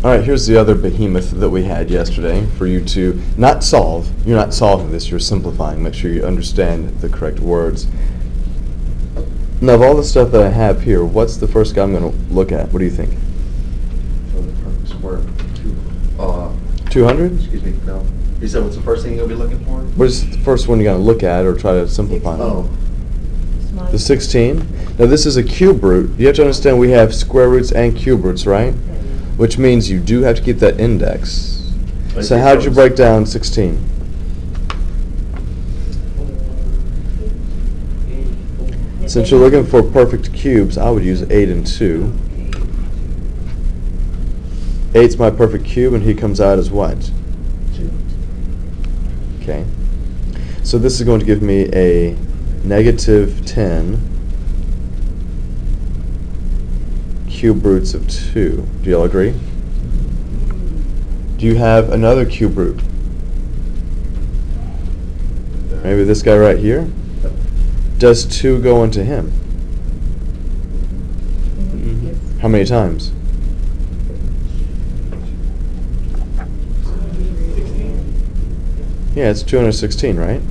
All right, here's the other behemoth that we had yesterday for you to not solve. You're not solving this, you're simplifying. Make sure you understand the correct words. Now, of all the stuff that I have here, what's the first guy I'm going to look at? What do you think? So the perfect square. 200? Excuse me, no. You said what's the first thing you'll be looking for? What's the first one you're going to look at or try to simplify? Oh. The 16? Now, this is a cube root. You have to understand we have square roots and cube roots, right? Which means you do have to keep that index. So how did you break down 16? Since you're looking for perfect cubes, I would use 8 and 2. 8's my perfect cube, and he comes out as what? 2. Okay. So this is going to give me a negative 10 cube roots of 2. Do you all agree? Do you have another cube root? Maybe this guy right here? Does 2 go into him? How many times? 16. Yeah, it's 216, right?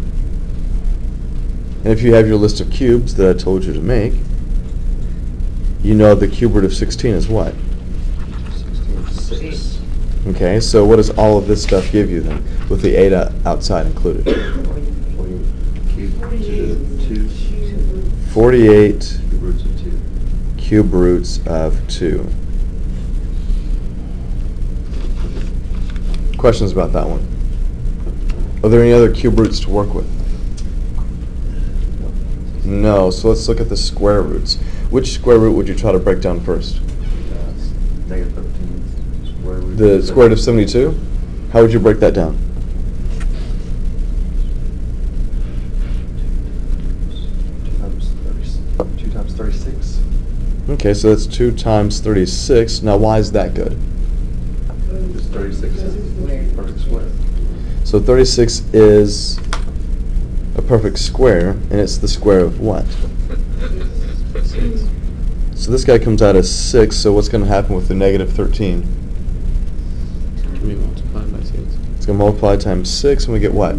And if you have your list of cubes that I told you to make, you know the cube root of 16 is what? 6. Okay, so what does all of this stuff give you then, with the 8 outside included? 48 cube roots of 2. Questions about that one? Are there any other cube roots to work with? No, so let's look at the square roots. Which square root would you try to break down first? Negative 13. Square root. The square root of 72? How would you break that down? 2 times 36. Okay, so that's 2 times 36. Now, why is that good? Because 36 is perfect square. So 36 is a perfect square, and it's the square of what? 6. So this guy comes out as 6, so what's going to happen with the negative 13? Can be multiplied by 6. It's going to multiply times 6, and we get what?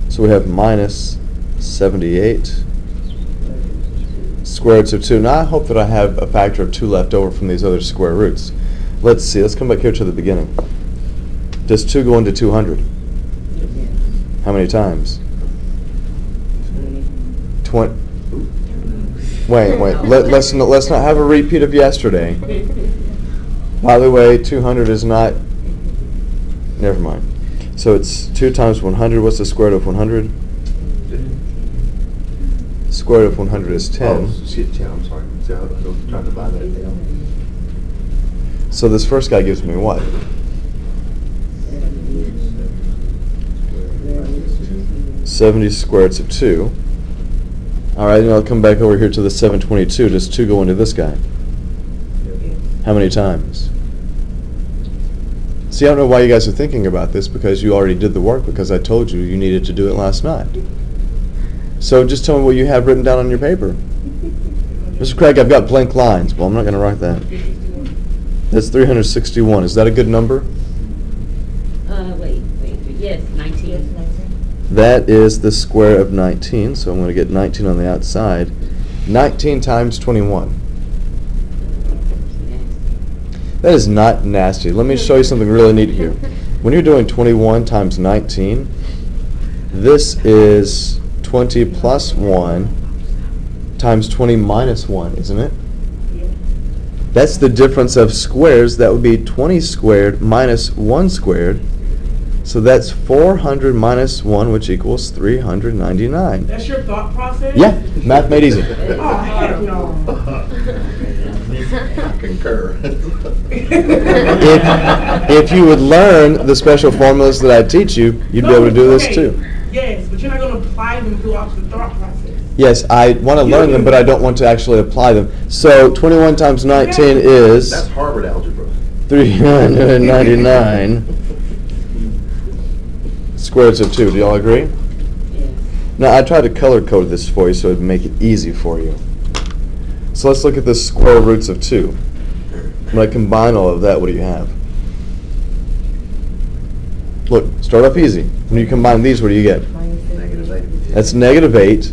So we have minus 78 square roots of 2. Now I hope that I have a factor of 2 left over from these other square roots. Let's see, let's come back here to the beginning. Does 2 go into 200? How many times? 20. Wait. Let's not have a repeat of yesterday. By the way, 200 is not. Never mind. So it's 2 times 100. What's the square root of 100? Square root of 100 is 10. Oh, shit, yeah, I'm sorry. See, I was trying to buy that down. So this first guy gives me what? 70 square roots of 2. All right, and I'll come back over here to the 722. Does 2 go into this guy? How many times? See, I don't know why you guys are thinking about this, because you already did the work, because I told you you needed to do it last night. So just tell me what you have written down on your paper. Mr. Craig, I've got blank lines. Well, I'm not going to write that. That's 361. Is that a good number? Wait. Yes, 19. That is the square of 19, so I'm going to get 19 on the outside. 19 times 21. That is not nasty. Let me show you something really neat here. When you're doing 21 times 19, this is 20 plus 1 times 20 minus 1, isn't it? That's the difference of squares. That would be 20 squared minus 1 squared. So that's 400 minus 1, which equals 399. That's your thought process? Yeah, math made easy. Oh, heck no. I concur. If you would learn the special formulas that I teach you, you'd be able to do this too. Yes, but you're not going to apply them throughout the thought process. Yes, I want to learn them, but I don't want to actually apply them. So 21 times 19 is That's Harvard algebra. 399 square roots of 2. Do y'all agree? Yes. Now, I tried to color code this for you so it would make it easy for you. So let's look at the square roots of 2. When I combine all of that, what do you have? Look, start off easy. When you combine these, what do you get? -8. That's -8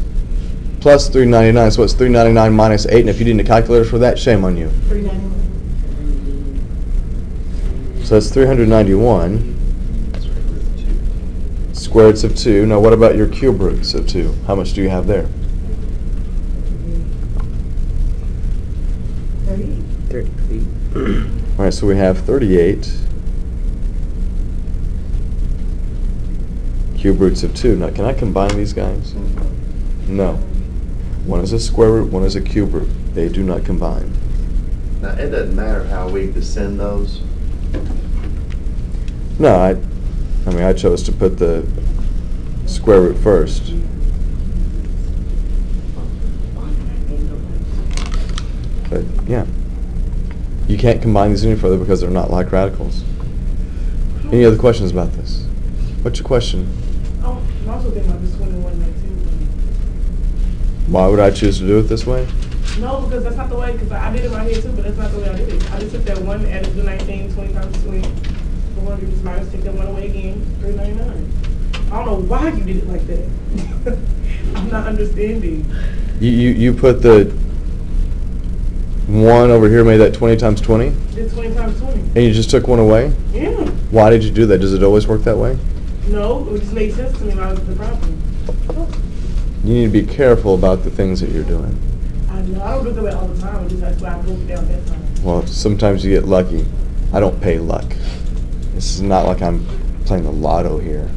plus 399. So it's 399 minus 8. And if you need a calculator for that, shame on you. 391. So that's 391. Square roots of 2. Now what about your cube roots of 2? How much do you have there? 38. All right, so we have 38 cube roots of 2. Now, can I combine these guys? No. One is a square root, one is a cube root. They do not combine. Now, it doesn't matter how we descend those. No, I mean, I chose to put the square root first. But, yeah. You can't combine these any further because they're not like radicals. Any other questions about this? What's your question? I'm also thinking about this 2119. Why would I choose to do it this way? No, because that's not the way, because I did it right here too, but that's not the way I did it. I just took that one, added the 19, 20 times 20, 400, just minus, take that one away again, 399. I don't know why you did it like that. I'm not understanding. You put the 1 over here, made that 20 times 20, It's 20 times 20. and you just took 1 away? Yeah. Why did you do that? Does it always work that way? No, it just made sense to me when I was at the problem. You need to be careful about the things that you're doing. I know, I don't do that all the time, just that's why I broke it down that time. Well, sometimes you get lucky. I don't pay luck. This is not like I'm playing the lotto here.